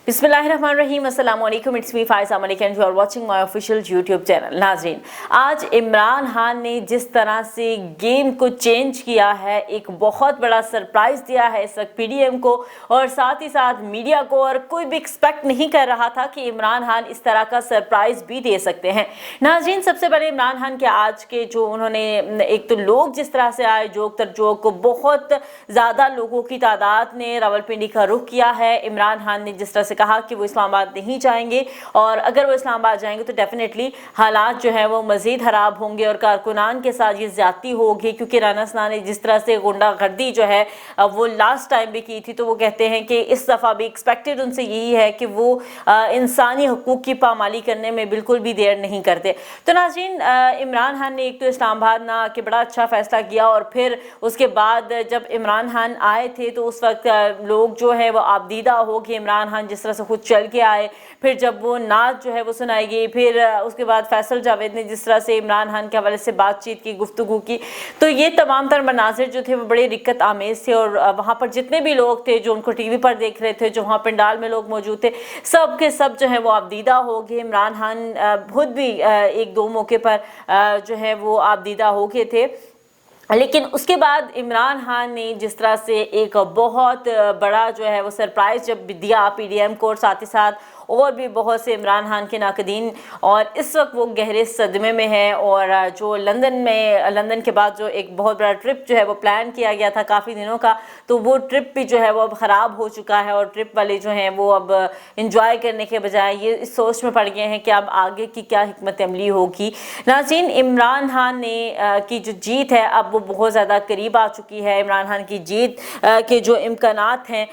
बिस्मिल्लाहिर्रहमानिर्रहीम, अस्सलाम वालेकुम, it's me Faiza Malik and you are watching my official YouTube channel. नाज़रीन, आज इमरान खान ने जिस तरह से गेम को चेंज किया है, एक बहुत बड़ा सरप्राइज़ दिया है इस वक्त पीडीएम को और साथ ही साथ मीडिया को, और कोई भी एक्सपेक्ट नहीं कर रहा था कि इमरान खान इस तरह का सरप्राइज़ भी दे सकते हैं। नाज़रीन, सबसे पहले इमरान खान के आज के जो उन्होंने एक तो लोग जिस तरह से आए जोक तर जोक को, बहुत ज़्यादा लोगों की तादाद ने रावलपिंडी का रुख किया है। इमरान खान ने जिस तरह से कहा कि वो इस्लामाबाद नहीं जाएंगे और अगर वो इस्लामाबाद जाएंगे तो डेफिनेटली हालात जो है वो मज़ीद ख़राब होंगे और कारकुनान के साथ ये ज़्यादती होगी, क्योंकि राना सना ने जिस तरह से गुंडागर्दी जो है वो लास्ट टाइम भी की थी, तो वो कहते हैं कि इस दफ़ा भी एक्सपेक्टेड उनसे यही है कि वो इंसानी हकूक़ की पामाली करने में बिल्कुल भी देर नहीं करते। तो नाज़रीन, इमरान खान ने एक तो इस्लामाबाद ना आके बड़ा अच्छा फ़ैसला किया और फिर उसके बाद जब इमरान खान आए थे तो उस वक्त लोग जो है वो आबदीदा हो कि इमरान खान जिस तरह से खुद चल के आए, फिर जब वो नात जो है वो सुनाई गई, फिर उसके बाद फैसल जावेद ने जिस तरह से इमरान खान के हवाले से बातचीत की, गुफ्तगू की, तो ये तमाम तर मनाजिर जो थे वो बड़े दिक्कत आमेज़ थे। और वहाँ पर जितने भी लोग थे जो उनको टीवी पर देख रहे थे, जो वहाँ पंडाल में लोग मौजूद थे, सब के सब जो है वो आबदीदा हो गए। इमरान खान खुद भी एक दो मौके पर जो है वो आबदीदा हो गए थे। लेकिन उसके बाद इमरान खान ने जिस तरह से एक बहुत बड़ा जो है वो सरप्राइज़ जब दिया पीडीएम को, और साथ ही साथ और भी बहुत से इमरान खान के नाकदीन, और इस वक्त वो गहरे सदमे में है। और जो लंदन के बाद जो एक बहुत बड़ा ट्रिप जो है वो प्लान किया गया था काफ़ी दिनों का, तो वो ट्रिप भी जो है वो अब ख़राब हो चुका है और ट्रिप वाले जो हैं वो अब इंजॉय करने के बजाय ये इस सोच में पड़ गए हैं कि अब आगे की क्या हिकमत अमली होगी। नाज़रीन, इमरान खान ने की जो जीत है अब वो बहुत ज़्यादा करीब आ चुकी है। इमरान खान की जीत के जो इम्कानात हैं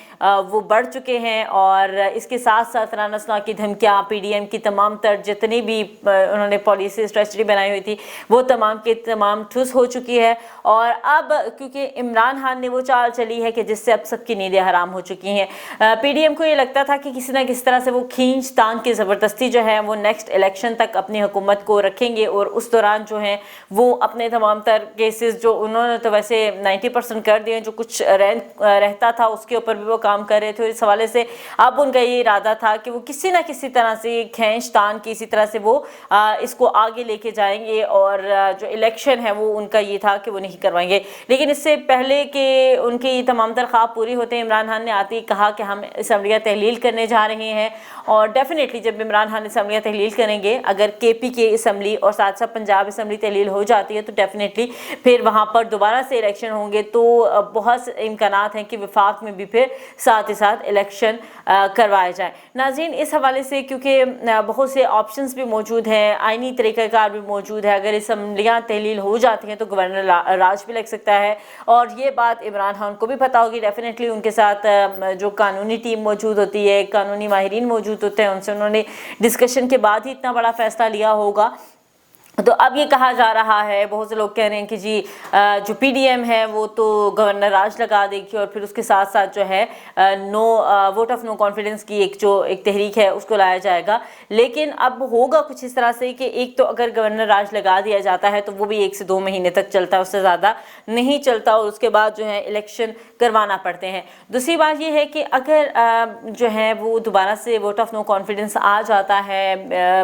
वो बढ़ चुके हैं, और इसके साथ साथ राना सना की धमकियाँ, पीडीएम की तमाम तर जितनी भी उन्होंने पॉलिसी स्ट्रेटजी बनाई हुई थी वो तमाम के तमाम ठुस हो चुकी है। और अब क्योंकि इमरान खान ने वो चाल चली है कि जिससे अब सबकी नींदें हराम हो चुकी हैं, पीडीएम को ये लगता था कि किसी ना किसी तरह से वो खींच तान की ज़बरदस्ती जो है वो नेक्स्ट इलेक्शन तक अपनी हुकूमत को रखेंगे, और उस दौरान जो है वो अपने तमाम तर केसेस जो उन्होंने तो वैसे 90% कर दिए, जो कुछ रहता था उसके ऊपर भी वो काम कर रहे थे। और इस हवाले से अब उनका ये इरादा था कि वो किसी ना किसी तरह से खींच तान की इसी तरह से वो इसको आगे लेके जाएंगे, और जो इलेक्शन है वो उनका ये था कि वो नहीं करवाएंगे। लेकिन इससे पहले कि उनके तमाम तर ख्वाब पूरी होते हैं, इमरान खान ने आते ही कहा कि हम असम्बलियाँ तहलील करने जा रहे हैं, और डेफिनेटली जब इमरान खान असम्बलियाँ तहलील करेंगे, अगर केपी के असम्बली और साथ साथ पंजाब असम्बली तहलील हो जाती है तो डेफिनेटली फिर वहाँ पर दोबारा से इलेक्शन होंगे, तो बहुत इम्कानात हैं कि वफाक में भी फिर साथ ही साथ इलेक्शन करवाए जाए। नाज़रीन, इस हवाले से क्योंकि बहुत से ऑप्शंस भी मौजूद हैं, आइनी तरीक़ाकार भी मौजूद है, अगर असम्बलियाँ तहलील हो जाती हैं तो गवर्नर राज भी लग सकता है, और ये बात इमरान खान को भी पता होगी। डेफिनेटली उनके साथ जो कानूनी टीम मौजूद होती है, कानूनी माहिरीन मौजूद होते हैं, उनसे उन्होंने डिस्कशन के बाद ही इतना बड़ा फ़ैसला लिया होगा। तो अब ये कहा जा रहा है, बहुत से लोग कह रहे हैं कि जी जो पीडीएम है वो तो गवर्नर राज लगा देगी, और फिर उसके साथ साथ जो है वोट ऑफ नो कॉन्फिडेंस की एक तहरीक है उसको लाया जाएगा। लेकिन अब होगा कुछ इस तरह से कि एक तो अगर गवर्नर राज लगा दिया जाता है तो वो भी 1 से 2 महीने तक चलता है, उससे ज़्यादा नहीं चलता, और उसके बाद जो है इलेक्शन करवाना पड़ते हैं। दूसरी बात ये है कि अगर जो है वो दोबारा से वोट ऑफ नो कॉन्फिडेंस आ जाता है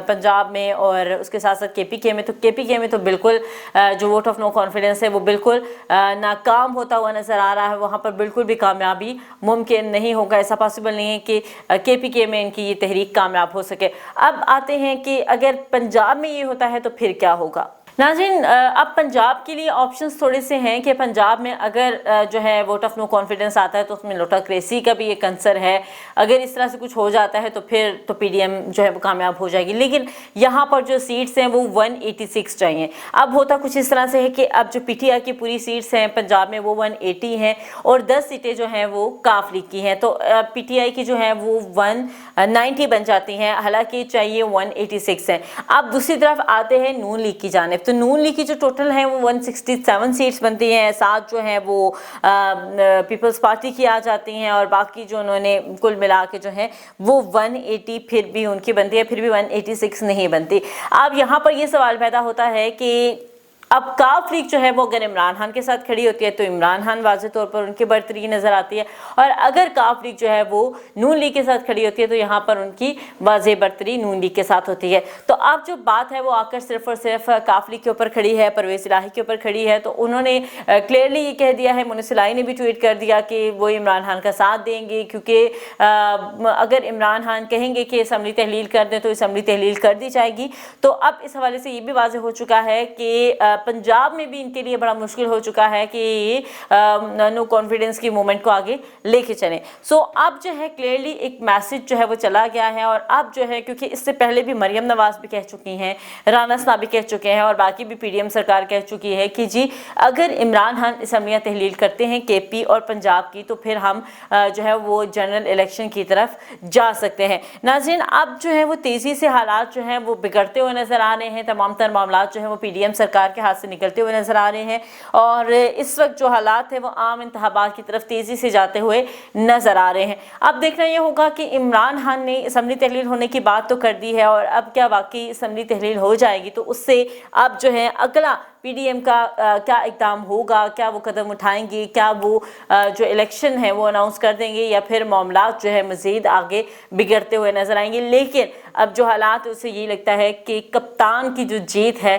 पंजाब में और उसके साथ साथ केपीके में, तो केपीके में तो बिल्कुल जो वोट ऑफ नो कॉन्फिडेंस है वो बिल्कुल नाकाम होता हुआ नज़र आ रहा है। वहाँ पर बिल्कुल भी कामयाबी मुमकिन नहीं होगा, ऐसा पॉसिबल नहीं है कि केपीके में इनकी ये तहरीक कामयाब हो सके। अब आते हैं कि अगर पंजाब में ये होता है तो फिर क्या होगा। नाज़रीन, अब पंजाब के लिए ऑप्शंस थोड़े से हैं कि पंजाब में अगर जो है वोट ऑफ नो कॉन्फिडेंस आता है तो उसमें लोटाक्रेसी का भी एक कंसर है। अगर इस तरह से कुछ हो जाता है तो फिर तो पीडीएम जो है वो कामयाब हो जाएगी। लेकिन यहाँ पर जो सीट्स हैं वो 186 चाहिए। अब होता कुछ इस तरह से है कि अब जो पीटीआई की पूरी सीट्स हैं पंजाब में वो 180 हैं, और 10 सीटें जो हैं वो काफ लीग की हैं, तो पीटीआई की जो है वो 190 बन जाती हैं, हालांकि चाहिए 186 हैं। अब दूसरी तरफ आते हैं नून लीग की जानिब, तो नून लीग की जो टोटल है वो 167 सीट्स बनती हैं, 7 जो हैं वो पीपल्स पार्टी की आ जाती हैं, और बाकी जो उन्होंने कुल मिला के जो है वो 180 फिर भी उनकी बनती है, फिर भी 186 नहीं बनती। अब यहाँ पर ये सवाल पैदा होता है कि अब काफ लीग जो है वो अगर इमरान खान के साथ खड़ी होती है तो इमरान खान वाज़ेह तौर पर उनकी बरतरी नज़र आती है, और अगर काफ लीग जो है वो नून लीग के साथ खड़ी होती है तो यहाँ पर उनकी वाज़ेह बरतरी नून लीग के साथ होती है। तो अब जो बात है वो आकर सिर्फ और सिर्फ काफ लीग के ऊपर खड़ी है, परवेज़ इलाही के ऊपर खड़ी है। तो उन्होंने क्लियरली ये कह दिया है, मुनीस इलाही ने भी ट्वीट कर दिया कि वो इमरान खान का साथ देंगे, क्योंकि अगर इमरान खान कहेंगे कि असम्बली तहलील कर दें तो असम्बली तहलील कर दी जाएगी। तो अब इस हवाले से ये भी वाज़ेह हो चुका है कि पंजाब में भी इनके लिए बड़ा मुश्किल हो चुका है कि नो कॉन्फिडेंस की मूवमेंट को आगे लेके चलें। सो अब जो है क्लियरली एक मैसेज जो है वो चला गया है, और अब जो है क्योंकि इससे पहले भी मरियम नवाज भी कह चुकी हैं, राना सना भी कह चुके हैं, और बाकी भी पीडीएम सरकार कह चुकी है कि जी अगर इमरान खान असम्बलियाँ तहलील करते हैं केपी और पंजाब की तो फिर हम जो है वो जनरल इलेक्शन की तरफ जा सकते हैं। नाज़रीन, अब जो है वो तेज़ी से हालात जो हैं वो बिगड़ते हुए नज़र आ रहे हैं, तमाम तर मामला जो है वो पीडीएम सरकार के हाथ से निकलते हुए नजर आ रहे हैं, और इस वक्त जो हालात है वो आम इंतखाबात की तरफ तेजी से जाते हुए नजर आ रहे हैं। अब देखना ये होगा कि इमरान खान ने असम्बली तहलील होने की बात तो कर दी है, और अब क्या वाकई असम्बली तहलील हो जाएगी तो उससे अब जो है अगला पीडीएम का क्या इक़दाम होगा, क्या वो कदम उठाएंगे, क्या वो जो इलेक्शन है वो अनाउंस कर देंगे, या फिर मामलात जो है मज़ीद आगे बिगड़ते हुए नजर आएंगे। लेकिन अब जो हालात है उससे ये लगता है कि कप्तान की जो जीत है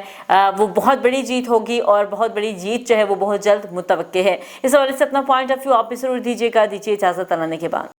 वो बहुत बड़ी जीत होगी, और बहुत बड़ी जीत जो है वो बहुत जल्द मुतवक्के है। इस हवाले से अपना पॉइंट ऑफ व्यू आप भी ज़रूर दीजिएगा। दीजिए इजाज़त, आने के बाद।